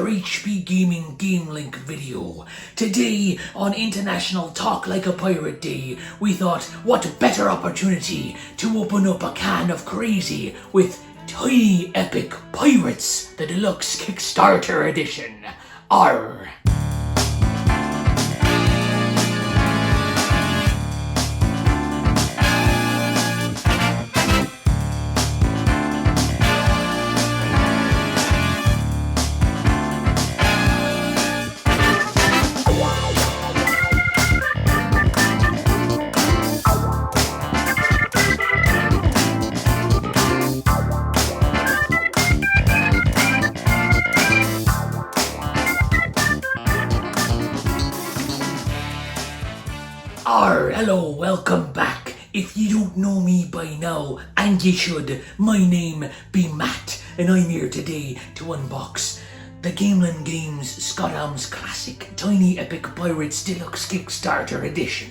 HP Gaming GameLINK video. Today, on International Talk Like a Pirate Day, we thought, what better opportunity to open up a can of crazy with Tiny Epic Pirates, the Deluxe Kickstarter edition. Arr! Hello, welcome back. If you don't know me by now, and you should, my name be Matt, and I'm here today to unbox the Gamelyn Games Scott Almes Classic Tiny Epic Pirates Deluxe Kickstarter Edition.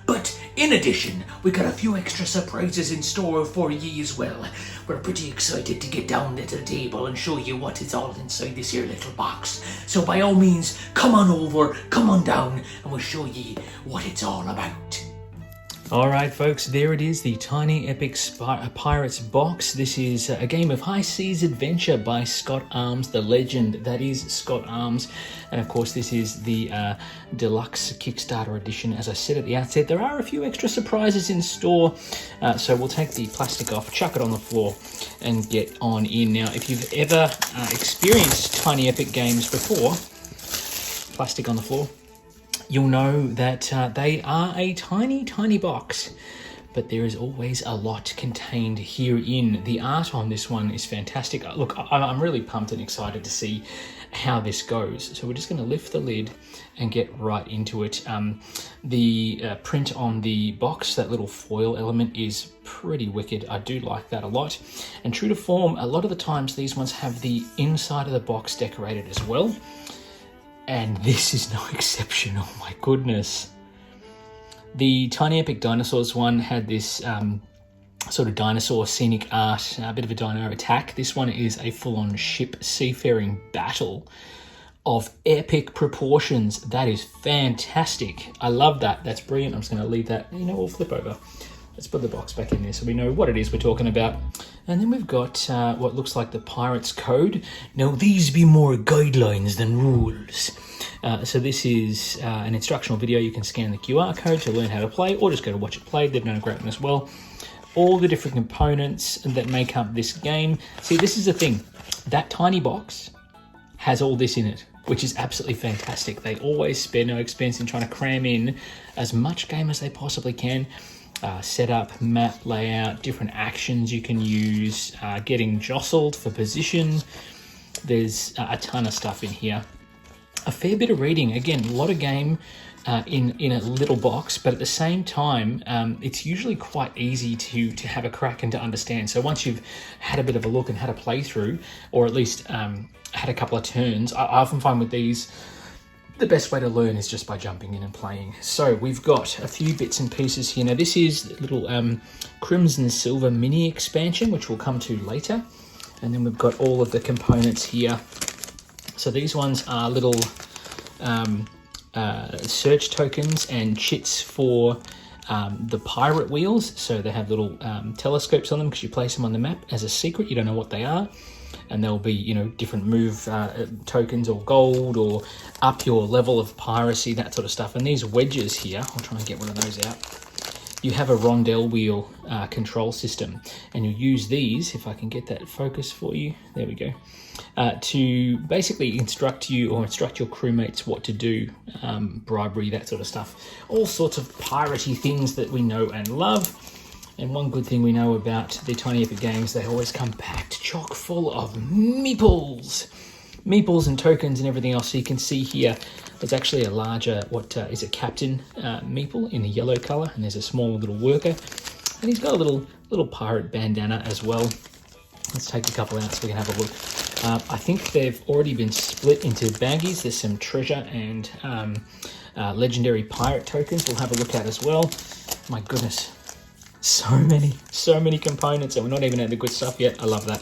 But in addition, we got a few extra surprises in store for ye as well. We're pretty excited to get down to the table and show you what is all inside this here little box. So by all means, come on over, come on down, and we'll show ye what it's all about. Alright folks, there it is, the Tiny Epic Pirates box. This is a game of high seas adventure by Scott Almes, the legend that is Scott Almes. And of course this is the Deluxe Kickstarter edition. As I said at the outset, there are a few extra surprises in store. So we'll take the plastic off, chuck it on the floor and get on in. Now if you've ever experienced Tiny Epic games before, plastic on the floor, you'll know that they are a tiny box, but there is always a lot contained herein. The art on this one is fantastic. Look, I'm really pumped and excited to see how this goes. So we're just going to lift the lid and get right into it. The print on the box, that little foil element, is pretty wicked. I do like that a lot. And true to form, a lot of the times these ones have the inside of the box decorated as well. And this is no exception, oh my goodness. The Tiny Epic Dinosaurs one had this sort of dinosaur scenic art, a bit of a dino attack. This one is a full-on ship seafaring battle of epic proportions. That is fantastic. I love that. That's brilliant. I'm just going to leave that, we'll flip over. Let's put the box back in there so we know what it is we're talking about. And then we've got what looks like the Pirate's Code. Now these be more guidelines than rules. So this is an instructional video. You can scan the QR code to learn how to play, or just go to watch it play. They've done a great one as well. All the different components that make up this game. See, this is the thing. That tiny box has all this in it, which is absolutely fantastic. They always spare no expense in trying to cram in as much game as they possibly can. Setup, map layout, different actions you can use, getting jostled for position. There's a ton of stuff in here. A fair bit of reading. Again, a lot of game in a little box, but at the same time, it's usually quite easy to have a crack and to understand. So once you've had a bit of a look and had a playthrough, or at least had a couple of turns, I often find with these, the best way to learn is just by jumping in and playing. So we've got a few bits and pieces here. Now this is a little Crimson Silver mini expansion, which we'll come to later. And then we've got all of the components here. So these ones are little search tokens and chits for the pirate wheels. So they have little telescopes on them because you place them on the map as a secret. You don't know what they are. And there'll be, different move tokens or gold or up your level of piracy, that sort of stuff. And these wedges here, I'll try and get one of those out. You have a rondelle wheel control system, and you use these, if I can get that focus for you, there we go, to basically instruct you or instruct your crewmates what to do, bribery, that sort of stuff. All sorts of piratey things that we know and love. And one good thing we know about the Tiny Epic games, they always come packed chock full of meeples. Meeples and tokens and everything else. So you can see here, there's actually a larger, is a captain meeple in a yellow color, and there's a small little worker. And he's got a little pirate bandana as well. Let's take a couple out so we can have a look. I think they've already been split into baggies. There's some treasure and legendary pirate tokens we'll have a look at as well. My goodness. So many components, and we're not even at the good stuff yet. I love that.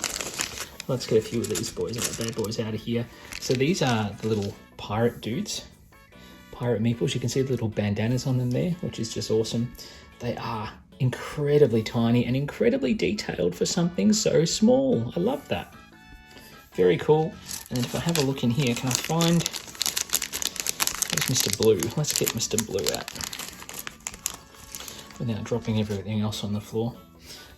Let's get a few of these bad boys out of here. So these are the little pirate dudes, pirate meeples. You can see the little bandanas on them there, which is just awesome. They are incredibly tiny and incredibly detailed for something so small. I love that. Very cool. And then if I have a look in here, can I find... Where's Mr. Blue? Let's get Mr. Blue out without dropping everything else on the floor.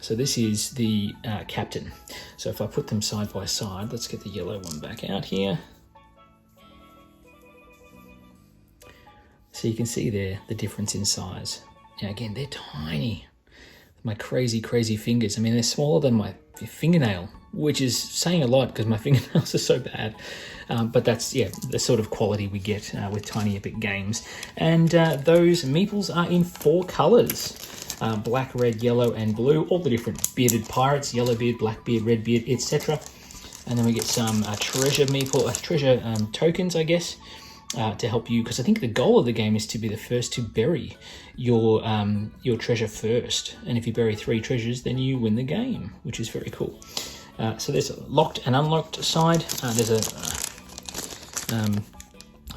So this is the captain. So if I put them side by side, let's get the yellow one back out here. So you can see there the difference in size. Now again, they're tiny. My crazy, crazy fingers. I mean, they're smaller than my fingernail, which is saying a lot because my fingernails are so bad. But that's, yeah, the sort of quality we get with Tiny Epic Games. And those meeples are in 4 colours. Black, red, yellow, and blue. All the different bearded pirates, Yellowbeard, Blackbeard, Redbeard, etc. And then we get some treasure tokens, I guess, to help you, because I think the goal of the game is to be the first to bury your treasure first. And if you bury 3 treasures, then you win the game, which is very cool. So there's a locked and unlocked side. There's a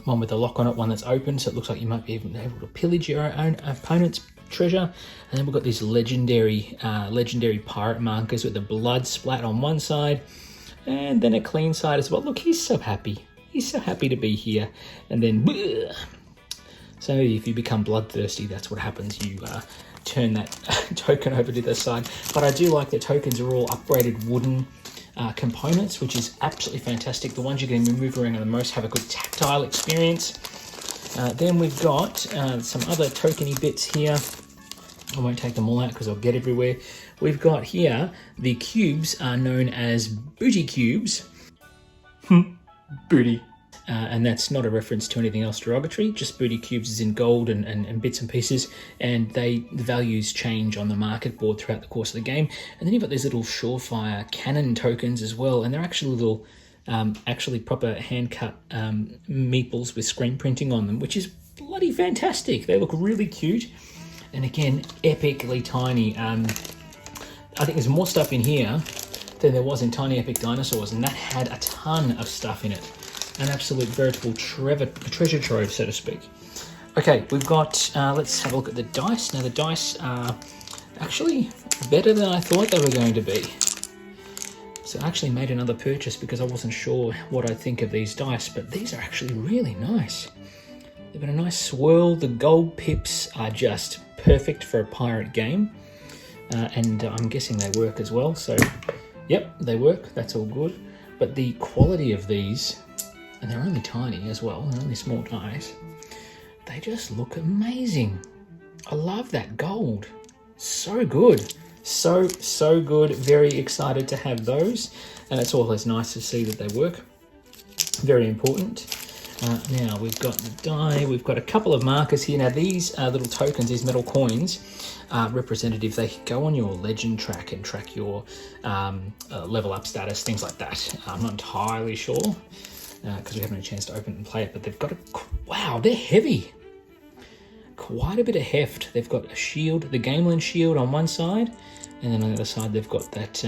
one with a lock on it, one that's open, so it looks like you might be able to pillage your own opponent's treasure. And then we've got these legendary pirate markers with the blood splat on one side, and then a clean side as well. Look, he's so happy. He's so happy to be here. And then, bleh. So if you become bloodthirsty, that's what happens. You turn that token over to the side. But I do like the tokens are all upgraded wooden components, which is absolutely fantastic. The ones you're going to be moving around the most have a good tactile experience. Then we've got some other tokeny bits here. I won't take them all out because I'll get everywhere. We've got here, the cubes are known as booty cubes. Booty. And that's not a reference to anything else derogatory, just booty cubes is in gold and bits and pieces, and the values change on the market board throughout the course of the game. And then you've got these little surefire cannon tokens as well, and they're actually little, actually proper hand-cut meeples with screen printing on them, which is bloody fantastic. They look really cute, and again, epically tiny. I think there's more stuff in here than there was in Tiny Epic Dinosaurs, and that had a ton of stuff in it. An absolute veritable treasure trove, so to speak. Okay, we've got, let's have a look at the dice. Now the dice are actually better than I thought they were going to be. So I actually made another purchase because I wasn't sure what I'd think of these dice, but these are actually really nice. They've got a nice swirl. The gold pips are just perfect for a pirate game. And I'm guessing they work as well. So, yep, they work. That's all good. But the quality of these, and they're only tiny as well, they're only small dice, they just look amazing. I love that gold. So good. So good. Very excited to have those. And it's always nice to see that they work. Very important. Now we've got the die, we've got a couple of markers here. Now these little tokens, these metal coins, are representative. They go on your legend track and track your level up status, things like that. I'm not entirely sure because we haven't had a chance to open it and play it, but they've got a, wow, they're heavy. Quite a bit of heft. They've got a shield, the Gamelyn shield on one side, and then on the other side they've got that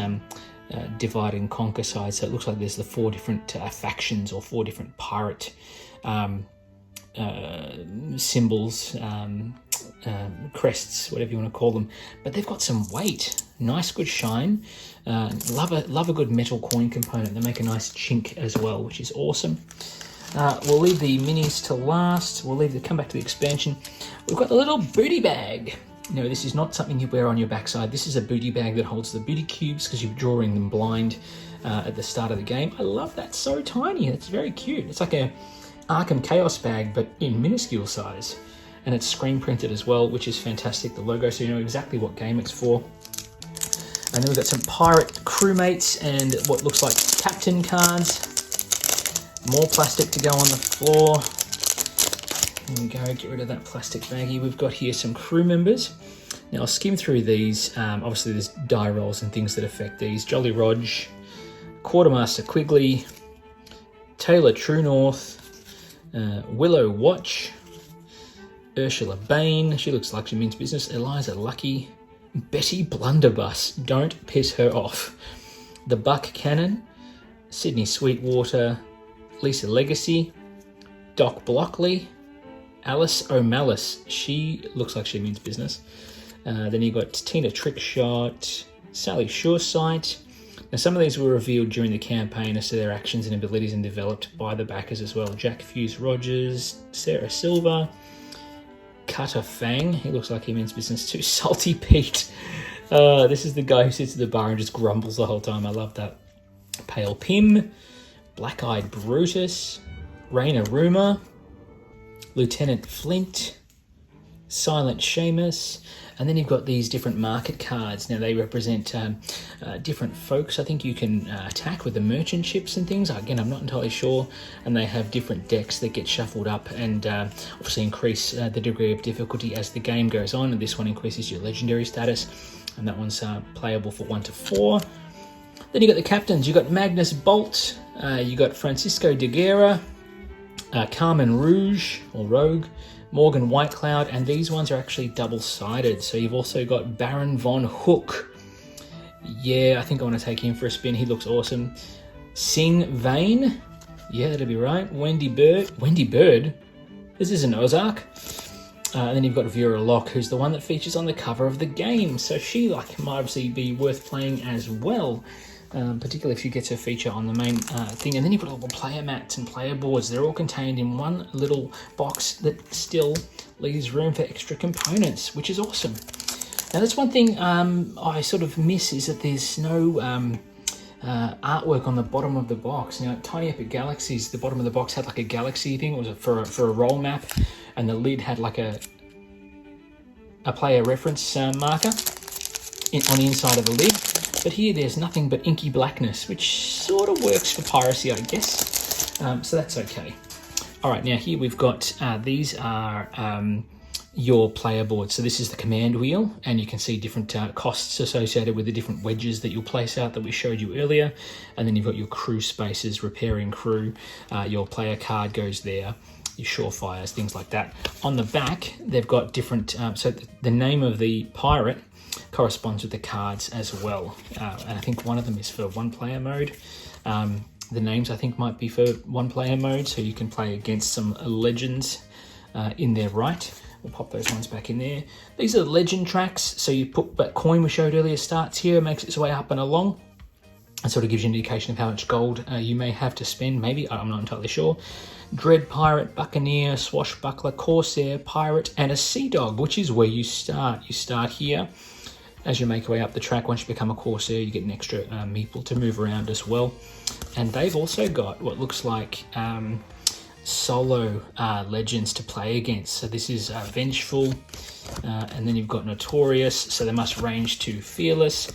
divide and conquer side. So it looks like there's the 4 different factions or 4 different pirate symbols, crests, whatever you want to call them. But they've got some weight. Nice, good shine. Love a good metal coin component. They make a nice chink as well, which is awesome. We'll leave the minis to last. Come back to the expansion. We've got the little booty bag. No, this is not something you wear on your backside. This is a booty bag that holds the booty cubes because you're drawing them blind at the start of the game. I love that. So tiny. It's very cute. It's like a Arkham Chaos bag, but in minuscule size. And it's screen printed as well, which is fantastic. The logo, so you know exactly what game it's for. And then we've got some pirate crewmates and what looks like captain cards. More plastic to go on the floor. There we go, get rid of that plastic baggie. We've got here some crew members. Now I'll skim through these. Obviously there's die rolls and things that affect these. Jolly Rog, Quartermaster Quigley, Taylor True North, Willow Watch, Ursula Bain, she looks like she means business, Eliza Lucky, Betty Blunderbuss, don't piss her off, the Buck Cannon, Sydney Sweetwater, Lisa Legacy, Doc Blockley, Alice O'Malice. She looks like she means business. Then you got Tina Trickshot, Sally Shoresight. Now some of these were revealed during the campaign as to their actions and abilities and developed by the backers as well. Jack Fuse Rogers, Sarah Silver, Cutter Fang. He looks like he means business too. Salty Pete. This is the guy who sits at the bar and just grumbles the whole time. I love that. Pale Pim, Black Eyed Brutus, Raina Rumor, Lieutenant Flint, Silent Seamus, and then you've got these different market cards. Now they represent different folks. I think you can attack with the merchant ships and things. Again, I'm not entirely sure. And they have different decks that get shuffled up and obviously increase the degree of difficulty as the game goes on. And this one increases your legendary status, and that one's playable for 1 to 4. Then you got the captains. You got Magnus Bolt. You got Francisco de Guerra, Carmen Rouge or Rogue, Morgan Whitecloud, and these ones are actually double-sided. So you've also got Baron Von Hook. Yeah, I think I want to take him for a spin. He looks awesome. Sing Vane. Yeah, that'll be right. Wendy Bird. Wendy Bird? This is an Ozark. And then you've got Vera Locke, who's the one that features on the cover of the game. So she might obviously be worth playing as well. Particularly if you get to feature on the main thing. And then you've got little player mats and player boards. They're all contained in one little box that still leaves room for extra components, which is awesome. Now that's one thing I sort of miss, is that there's no artwork on the bottom of the box. Now Tiny Epic Galaxies, the bottom of the box had like a galaxy thing. It was for a roll map, and the lid had like a player reference marker on the inside of the lid. But here there's nothing but inky blackness, which sort of works for piracy, I guess. So that's okay. All right, now here we've got, these are your player boards. So this is the command wheel, and you can see different costs associated with the different wedges that you'll place out that we showed you earlier. And then you've got your crew spaces, repairing crew. Your player card goes there, your surefires, things like that. On the back, they've got different, so the name of the pirate corresponds with the cards as well, and I think one of them is for one player mode. The names I think might be for one player mode, so you can play against some legends in their right. We'll pop those ones back in there. These are the legend tracks, so you put that coin we showed earlier starts here, makes its way up and along, and sort of gives you an indication of how much gold you may have to spend. Maybe, I'm not entirely sure. Dread Pirate, Buccaneer, Swashbuckler, Corsair, Pirate, and a Sea Dog, which is where you start. You start here. As you make your way up the track, once you become a Corsair, you get an extra meeple to move around as well. And they've also got what looks like solo legends to play against. So this is Vengeful, and then you've got Notorious, so they must range to Fearless,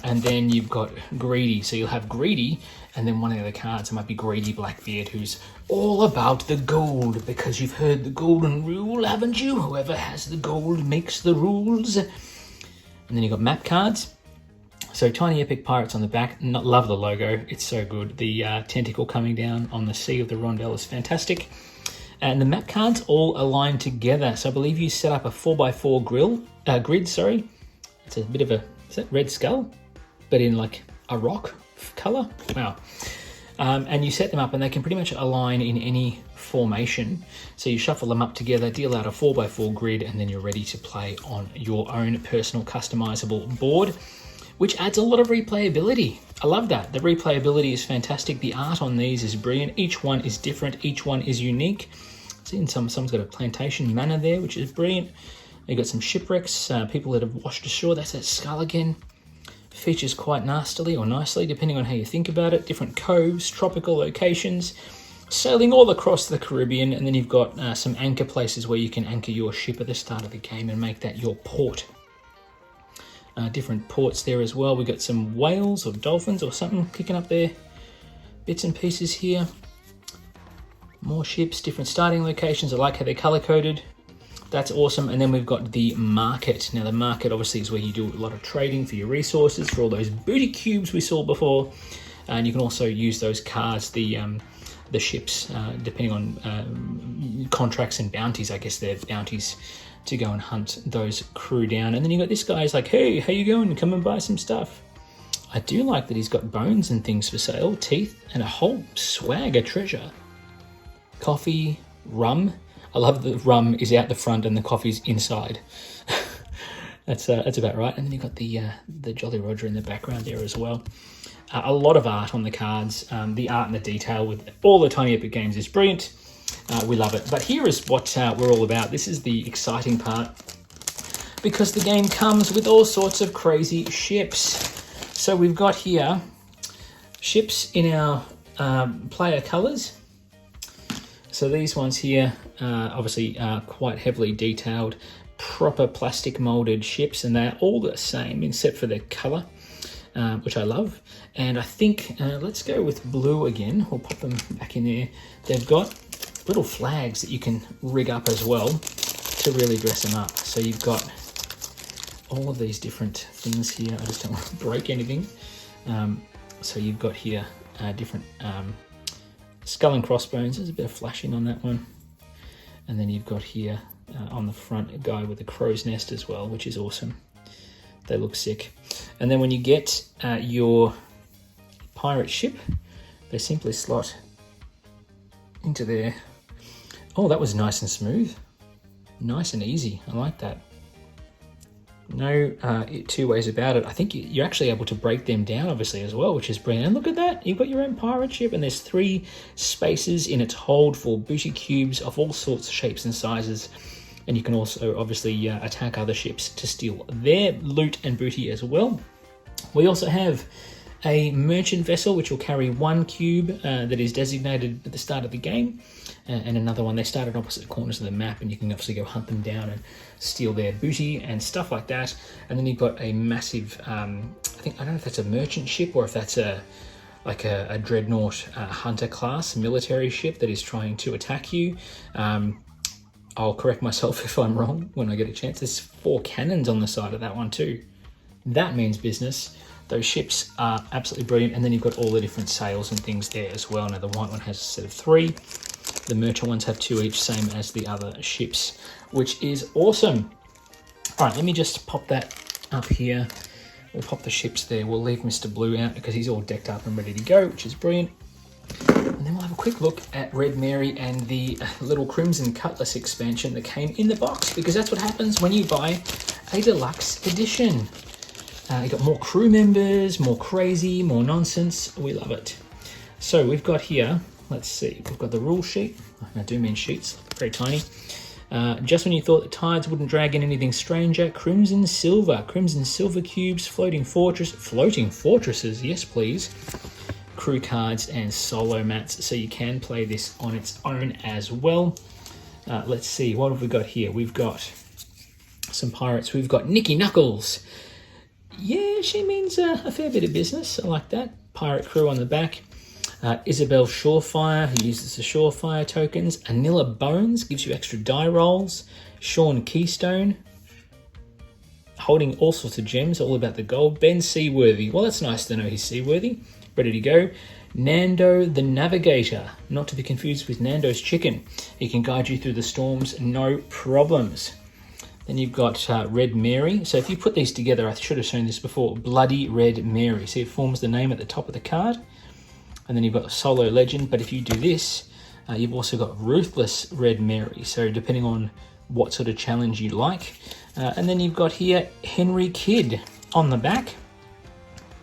and then you've got Greedy. So you'll have Greedy, and then one of the other cards, it might be Greedy Blackbeard, who's all about the gold, because you've heard the golden rule, haven't you? Whoever has the gold makes the rules. And then you've got map cards. So Tiny Epic Pirates on the back. Love the logo. It's so good. The tentacle coming down on the Sea of the Rondell is fantastic. And the map cards all align together. So I believe you set up a 4x4 grid. It's a bit of a, is that Red Skull? But in like a rock color. Wow. And you set them up and they can pretty much align in any formation. So you shuffle them up together, deal out a 4x4 grid, and then you're ready to play on your own personal customizable board, which adds a lot of replayability. I love that. The replayability is fantastic. The art on these is brilliant. Each one is different. Each one is unique. See, someone's got a plantation manor there, which is brilliant. You've got some shipwrecks, people that have washed ashore. That's that skull again. Features quite nastily or nicely, depending on how you think about it. Different coves, tropical locations, sailing all across the Caribbean, and then you've got some anchor places where you can anchor your ship at the start of the game and make that your port. Different ports there as well. We've got some whales or dolphins or something kicking up there. Bits and pieces here. More ships, different starting locations. I like how they're color-coded. That's awesome. And then we've got the market. Now the market obviously is where you do a lot of trading for your resources, for all those booty cubes we saw before. And you can also use those cards, the ships, depending on contracts and bounties. I guess they're bounties to go and hunt those crew down. And then you got this guy's like, hey, how you going? Come and buy some stuff. I do like that he's got bones and things for sale, teeth, and a whole swag of treasure. Coffee, rum. I love that the rum is out the front and the coffee's inside. That's about right. And then you've got the Jolly Roger in the background there as well. A lot of art on the cards. The art and the detail with all the Tiny Epic games is brilliant. We love it. But here is what we're all about. This is the exciting part, because the game comes with all sorts of crazy ships. So we've got here ships in our player colours. So these ones here obviously are quite heavily detailed, proper plastic moulded ships, and they're all the same except for their colour, which I love. And I think, let's go with blue again. We'll pop them back in there. They've got little flags that you can rig up as well to really dress them up. So you've got all of these different things here. I just don't want to break anything. So you've got here different skull and crossbones. There's a bit of flashing on that one. And then you've got here on the front a guy with a crow's nest as well, which is awesome. They look sick. And then when you get your pirate ship, they simply slot into there. Oh, that was nice and smooth. Nice and easy. I like that. No two ways about it. I think you're actually able to break them down, obviously, as well, which is brilliant. And look at that. You've got your own pirate ship, and there's 3 spaces in its hold for booty cubes of all sorts of shapes and sizes. And you can also, obviously, attack other ships to steal their loot and booty as well. We also have a merchant vessel, which will carry 1 cube that is designated at the start of the game, and another one. They start at opposite corners of the map, and you can obviously go hunt them down and steal their booty and stuff like that. And then you've got a massive, I don't know if that's a merchant ship or if that's a dreadnought hunter class military ship that is trying to attack you. I'll correct myself if I'm wrong when I get a chance. There's 4 cannons on the side of that one too. That means business. Those ships are absolutely brilliant. And then you've got all the different sails and things there as well. Now the white one has a set of 3. The merchant ones have 2 each, same as the other ships, which is awesome. All right, let me just pop that up here. We'll pop the ships there. We'll leave Mr. Blue out because he's all decked up and ready to go, which is brilliant. And then we'll have a quick look at Red Mary and the little Crimson Cutlass expansion that came in the box, because that's what happens when you buy a deluxe edition. You got more crew members, more crazy, more nonsense. We love it. So we've got here, let's see, we've got the rule sheet. I do mean sheets, very tiny. Just when you thought the tides wouldn't drag in anything stranger, Crimson Silver cubes, floating fortresses, yes please. Crew cards and solo mats, so you can play this on its own as well. Let's see, what have we got here? We've got some pirates. We've got Nicky Knuckles. Yeah, she means a fair bit of business. I like that. Pirate crew on the back. Isabel Surefire, who uses the Surefire tokens. Anilla Bones gives you extra die rolls. Sean Keystone, holding all sorts of gems, all about the gold. Ben Seaworthy, well, that's nice to know he's seaworthy. Ready to go. Nando the Navigator, not to be confused with Nando's Chicken. He can guide you through the storms, no problems. Then you've got Red Mary. So if you put these together, I should have shown this before, Bloody Red Mary. See, it forms the name at the top of the card. And then you've got Solo Legend, but if you do this, you've also got Ruthless Red Mary. So depending on what sort of challenge you like. And then you've got here Henry Kidd on the back.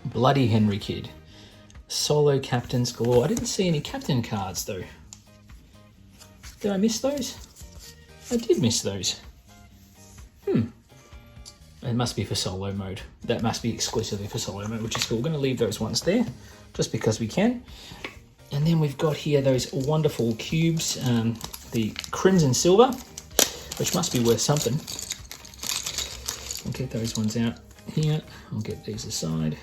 Bloody Henry Kidd. Solo captains galore. I didn't see any captain cards though. Did I miss those? I did miss those. It must be for solo mode. That must be exclusively for solo mode, which is cool. We're going to leave those ones there just because we can. And then we've got here those wonderful cubes, the Crimson Silver, which must be worth something. I'll get those ones out here. I'll get these aside.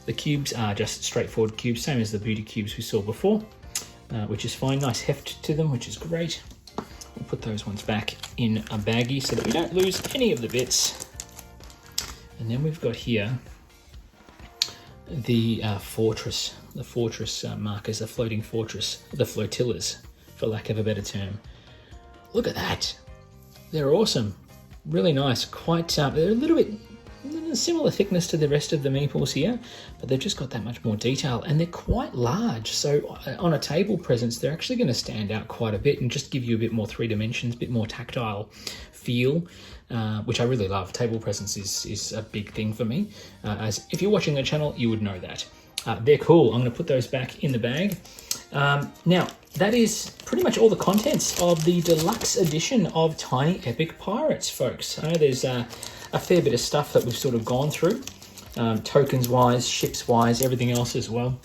The cubes are just straightforward cubes, same as the beauty cubes we saw before, which is fine. Nice heft to them, which is great. We'll put those ones back in a baggie so that we don't lose any of the bits. And then we've got here the fortress markers, the floating fortress, the flotillas, for lack of a better term. Look at that. They're awesome. Really nice. Quite, they're a little bit similar thickness to the rest of the meeples here, but they've just got that much more detail, and they're quite large. So on a table presence, they're actually going to stand out quite a bit and just give you a bit more 3 dimensions, a bit more tactile feel, which I really love. Table presence is a big thing for me. As if you're watching the channel, you would know that. They're cool. I'm going to put those back in the bag. Now, that is pretty much all the contents of the deluxe edition of Tiny Epic Pirates, folks. I know there's a fair bit of stuff that we've sort of gone through, tokens-wise, ships-wise, everything else as well.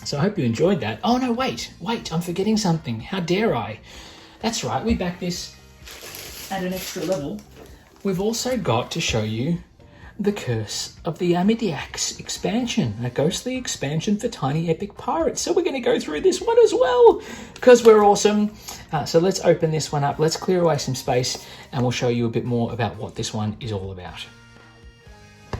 So I hope you enjoyed that. Oh, no, wait, I'm forgetting something. How dare I? That's right, we back this at an extra level. We've also got to show you the Curse of the Amediacs expansion, a ghostly expansion for Tiny Epic Pirates. So we're going to go through this one as well, because we're awesome. So let's open this one up, let's clear away some space, and we'll show you a bit more about what this one is all about.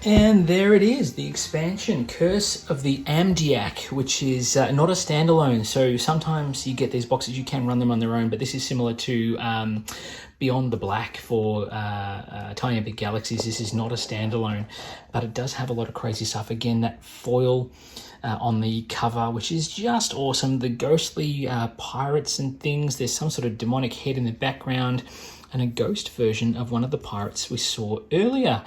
And there it is, the expansion, Curse of the Amediac, which is not a standalone. So sometimes you get these boxes, you can run them on their own, but this is similar to Beyond the Black for Tiny Epic Galaxies. This is not a standalone, but it does have a lot of crazy stuff. Again, that foil on the cover, which is just awesome. The ghostly pirates and things. There's some sort of demonic head in the background, and a ghost version of one of the pirates we saw earlier.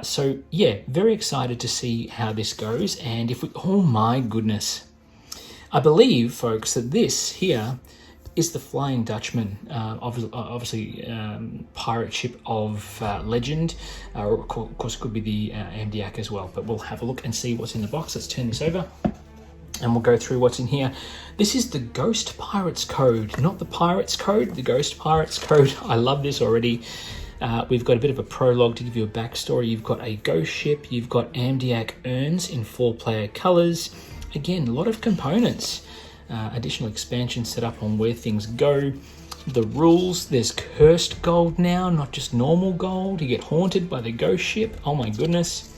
So yeah, very excited to see how this goes. And if we, oh my goodness, I believe, folks, that this here is the Flying Dutchman, obviously pirate ship of legend, or of course could be the Amediac as well, but we'll have a look and see what's in the box. Let's turn this over and we'll go through what's in here. This is the Ghost Pirates Code, not the Pirates Code, the Ghost Pirates Code. I love this already. We've got a bit of a prologue to give you a backstory. You've got a ghost ship, you've got Amediac urns in 4-player colors. Again, a lot of components. Additional expansion set up on where things go. The rules, there's cursed gold now, not just normal gold. You get haunted by the ghost ship. Oh my goodness.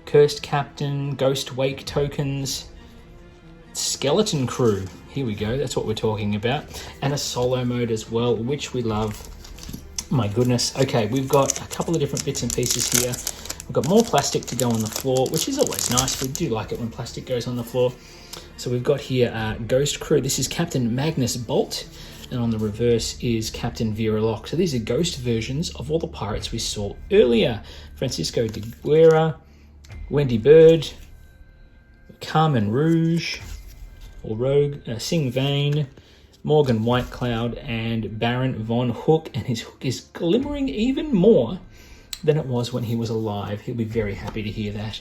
Cursed captain, ghost wake tokens, skeleton crew. Here we go, that's what we're talking about. And a solo mode as well, which we love. My goodness. Okay, we've got a couple of different bits and pieces here. We've got more plastic to go on the floor, which is always nice. We do like it when plastic goes on the floor. So we've got here Ghost Crew. This is Captain Magnus Bolt, and on the reverse is Captain Vera Locke. So these are ghost versions of all the pirates we saw earlier. Francisco de Guerra, Wendy Bird, Carmen Rouge, or Rogue, Sing Vane, Morgan Whitecloud, and Baron Von Hook. And his hook is glimmering even more than it was when he was alive. He'll be very happy to hear that.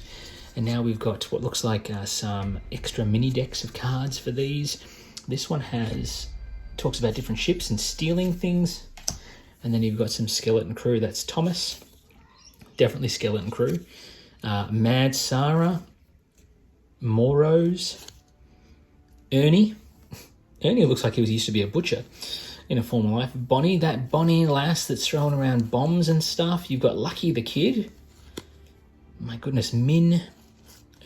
And now we've got what looks like some extra mini decks of cards for these. This one talks about different ships and stealing things. And then you've got some skeleton crew. That's Thomas, definitely skeleton crew. Mad Sarah, Moros, Ernie. Ernie looks like he used to be a butcher in a former life. Bonnie, that Bonnie lass that's throwing around bombs and stuff. You've got Lucky the Kid. My goodness, Min,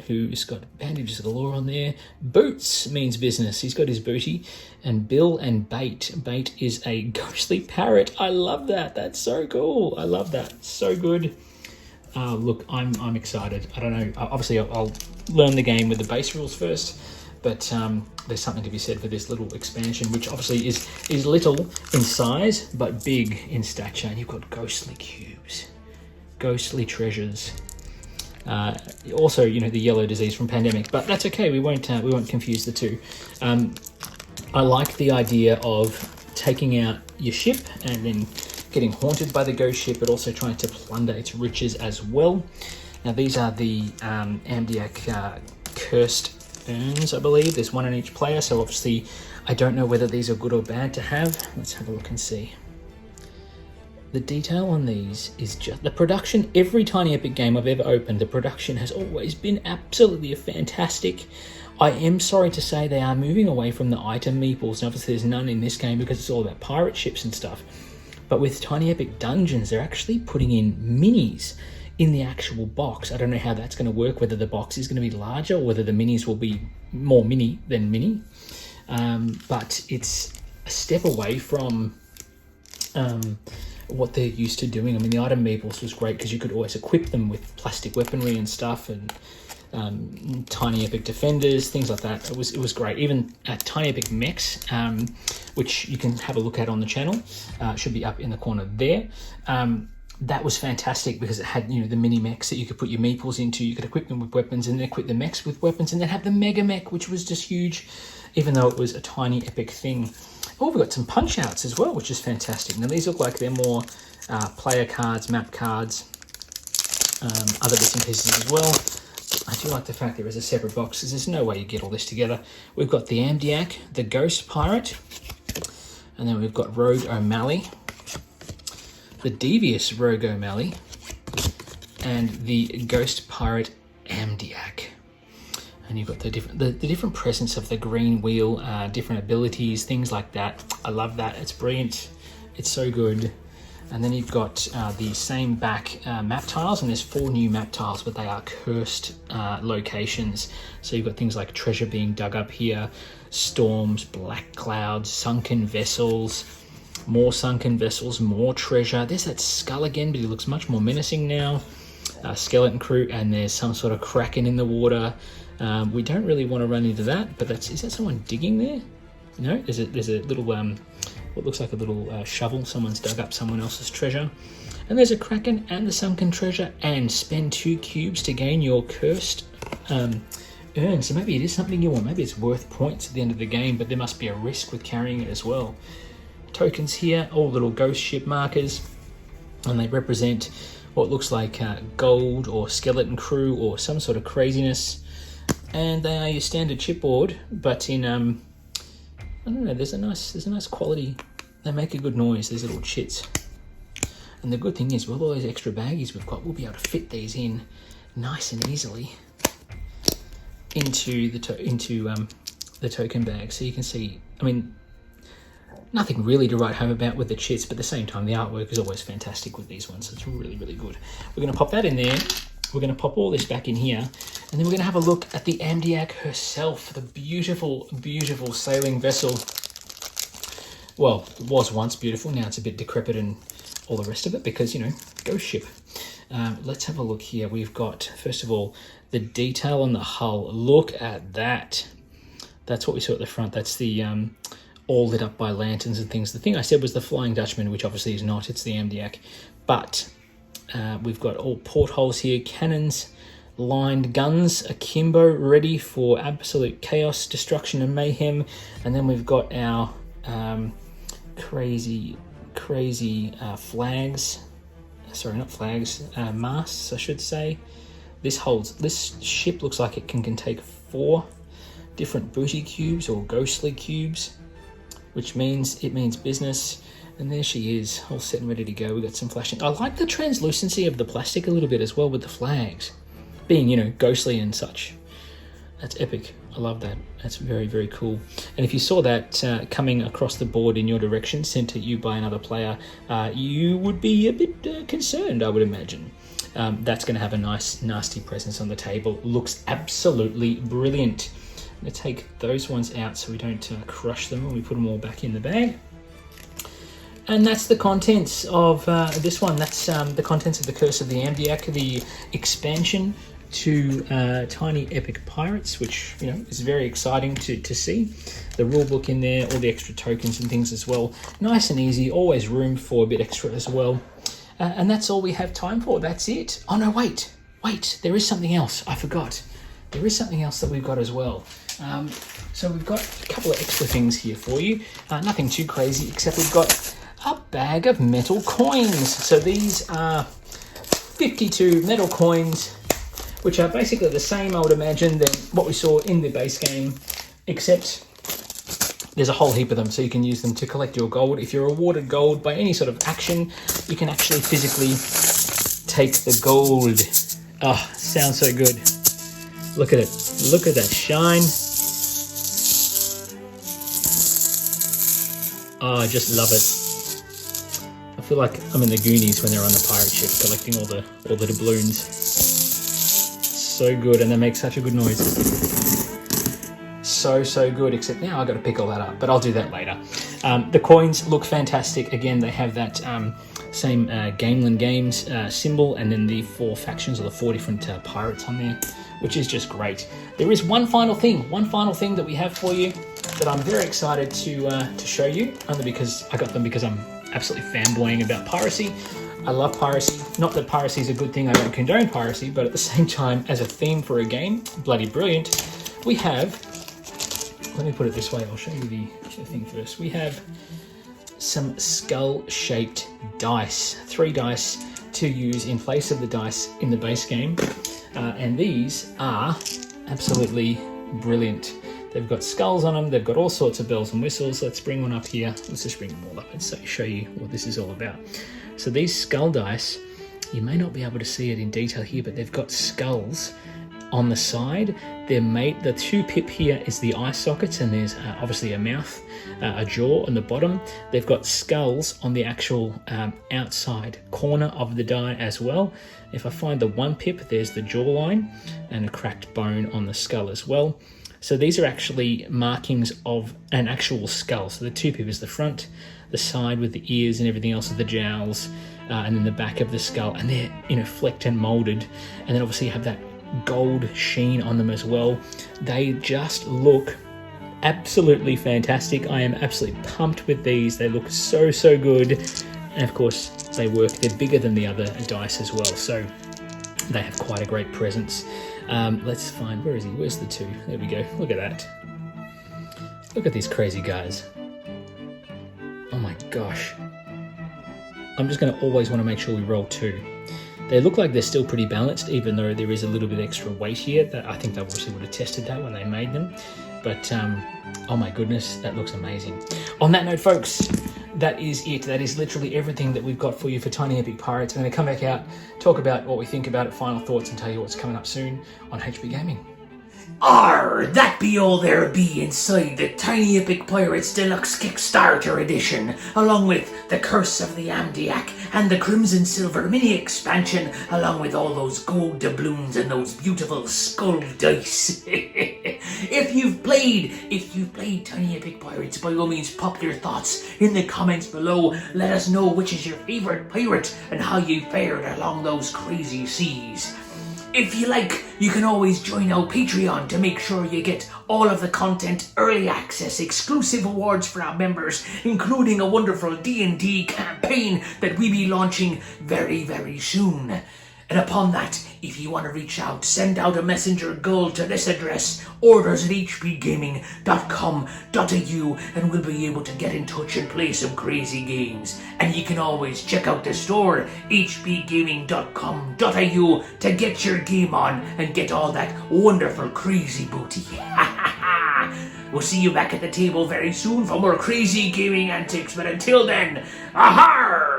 who's got bandages galore on there. Boots means business. He's got his booty. And Bill and Bait. Bait is a ghostly parrot. I love that. That's so cool. I love that. So good. Look, I'm excited. I don't know. Obviously, I'll learn the game with the base rules first. But there's something to be said for this little expansion, which obviously is little in size, but big in stature. And you've got ghostly cubes, ghostly treasures. Also, you know, the yellow disease from Pandemic, but that's okay. We won't confuse the two. I like the idea of taking out your ship and then getting haunted by the ghost ship, but also trying to plunder its riches as well. Now, these are the Amediac cursed urns, I believe. There's one in each player, so obviously I don't know whether these are good or bad to have. Let's have a look and see. The detail on these is just the production. Every Tiny Epic game I've ever opened, the production has always been absolutely fantastic. I am sorry to say they are moving away from the item meeples, and obviously there's none in this game because it's all about pirate ships and stuff. But with Tiny Epic Dungeons, they're actually putting in minis in the actual box. I don't know how that's going to work, whether the box is going to be larger or whether the minis will be more mini than mini. But it's a step away from what they're used to doing. I mean, the item meeples was great because you could always equip them with plastic weaponry and stuff, and tiny epic defenders, things like that. It was great. Even tiny epic mechs, which you can have a look at on the channel, should be up in the corner there. That was fantastic because it had, the mini mechs that you could put your meeples into. You could equip them with weapons and then equip the mechs with weapons, and then have the mega mech, which was just huge, even though it was a tiny epic thing. Oh, we've got some punch outs as well, which is fantastic. Now these look like they're more player cards, map cards, other bits and pieces as well. I do like the fact there is a separate box because there's no way you get all this together. We've got the Amdiak, the Ghost Pirate, and then we've got Rogue O'Malley, the Devious Rogue O'Malley, and the Ghost Pirate Amdiak. And you've got the different presence of the green wheel, different abilities, things like that. I love that. It's brilliant. It's so good. And then you've got the same back map tiles, and there's 4 new map tiles, but they are cursed locations. So you've got things like treasure being dug up here, storms, black clouds, sunken vessels, more sunken vessels, more treasure. There's that skull again, but he looks much more menacing now. Skeleton crew, and there's some sort of kraken in the water. We don't really want to run into that, but is that someone digging there? No, there's a little what looks like a little shovel. Someone's dug up someone else's treasure. And there's a kraken and the sunken treasure, and spend 2 cubes to gain your cursed urn. So maybe it is something you want. Maybe it's worth points at the end of the game, but there must be a risk with carrying it as well. Tokens here, all little ghost ship markers, and they represent what looks like gold or skeleton crew or some sort of craziness. And they are your standard chipboard, but in I don't know. There's a nice quality. They make a good noise. These little chits. And the good thing is, with all those extra baggies we've got, we'll be able to fit these in nice and easily into the token bag. So you can see. I mean, nothing really to write home about with the chits, but at the same time, the artwork is always fantastic with these ones. So it's really, really good. We're going to pop that in there. We're going to pop all this back in here, and then we're going to have a look at the Amdiak herself, the beautiful, beautiful sailing vessel. Well, it was once beautiful, now it's a bit decrepit and all the rest of it because, ghost ship. Let's have a look here. We've got, first of all, the detail on the hull. Look at that. That's what we saw at the front. That's the all lit up by lanterns and things. The thing I said was the Flying Dutchman, which obviously is not. It's the Amdiak. But we've got all portholes here, cannons, lined guns, akimbo, ready for absolute chaos, destruction, and mayhem. And then we've got our crazy flags. Sorry, not flags. Masts, I should say. This ship looks like it can take 4 different booty cubes or ghostly cubes, which means business. And there she is, all set and ready to go. We've got some flashing. I like the translucency of the plastic a little bit as well with the flags. Being, ghostly and such. That's epic. I love that. That's very, very cool. And if you saw that coming across the board in your direction, sent to you by another player, you would be a bit concerned, I would imagine. That's going to have a nice, nasty presence on the table. Looks absolutely brilliant. I'm going to take those ones out so we don't crush them when we put them all back in the bag. And that's the contents of this one. That's the contents of the Curse of the Amdiak, the expansion to Tiny Epic Pirates, which is very exciting to see. The rulebook in there, all the extra tokens and things as well. Nice and easy, always room for a bit extra as well. And that's all we have time for. That's it. Oh no, wait, there is something else. I forgot. There is something else that we've got as well. So we've got a couple of extra things here for you. Nothing too crazy, except we've got a bag of metal coins. So these are 52 metal coins, which are basically the same, I would imagine, than what we saw in the base game, except there's a whole heap of them, so you can use them to collect your gold. If you're awarded gold by any sort of action, you can actually physically take the gold. Oh, sounds so good. Look at it. Look at that shine. Oh, I just love it. I feel like I'm in the Goonies when they're on the pirate ship collecting all the doubloons. So good, and they make such a good noise. So good, except now I've got to pick all that up, but I'll do that later. The coins look fantastic. Again, they have that same Gamelyn Games symbol, and then the 4 factions or the 4 different pirates on there, which is just great. There is one final thing that we have for you that I'm very excited to show you, only because I got them because I'm absolutely fanboying about piracy. I love piracy. Not that piracy is a good thing, I don't condone piracy, but at the same time, as a theme for a game, bloody brilliant. We have, let me put it this way, I'll show you the thing first. We have some skull-shaped dice, 3 dice to use in place of the dice in the base game. And these are absolutely brilliant. They've got skulls on them, they've got all sorts of bells and whistles. Let's bring one up here. Let's just bring them all up and show you what this is all about. So these skull dice, you may not be able to see it in detail here, but they've got skulls on the side. They're made, the 2 pip here is the eye sockets, and there's obviously a mouth, a jaw on the bottom. They've got skulls on the actual outside corner of the die as well. If I find the 1 pip, there's the jawline and a cracked bone on the skull as well. So these are actually markings of an actual skull. So the 2 pip is the front, the side with the ears and everything else of the jowls, and then the back of the skull, and they're flecked and molded. And then obviously you have that gold sheen on them as well. They just look absolutely fantastic. I am absolutely pumped with these. They look so good, and of course they work. They're bigger than the other dice as well, so they have quite a great presence. Let's find, where is he? Where's the 2? There we go. Look at that. Look at these crazy guys. Oh my gosh. I'm just going to always want to make sure we roll 2. They look like they're still pretty balanced, even though there is a little bit extra weight here. That I think they obviously would have tested that when they made them. But, oh my goodness, that looks amazing. On that note, folks, that is it. That is literally everything that we've got for you for Tiny Epic Pirates. I'm going to come back out, talk about what we think about it, final thoughts, and tell you what's coming up soon on HB Gaming. Arr, that be all there be inside the Tiny Epic Pirates Deluxe Kickstarter edition, along with the Curse of the Amdiac and the Crimson Silver mini expansion, along with all those gold doubloons and those beautiful skull dice. If you've played Tiny Epic Pirates, by all means pop your thoughts in the comments below. Let us know which is your favourite pirate and how you fared along those crazy seas. If you like, you can always join our Patreon to make sure you get all of the content, early access, exclusive awards for our members, including a wonderful D&D campaign that we'll be launching very soon. And upon that, if you want to reach out, send out a messenger gold to this address, orders@hbgaming.com.au, and we'll be able to get in touch and play some crazy games. And you can always check out the store, hbgaming.com.au, to get your game on and get all that wonderful crazy booty. We'll see you back at the table very soon for more crazy gaming antics, but until then, ahar!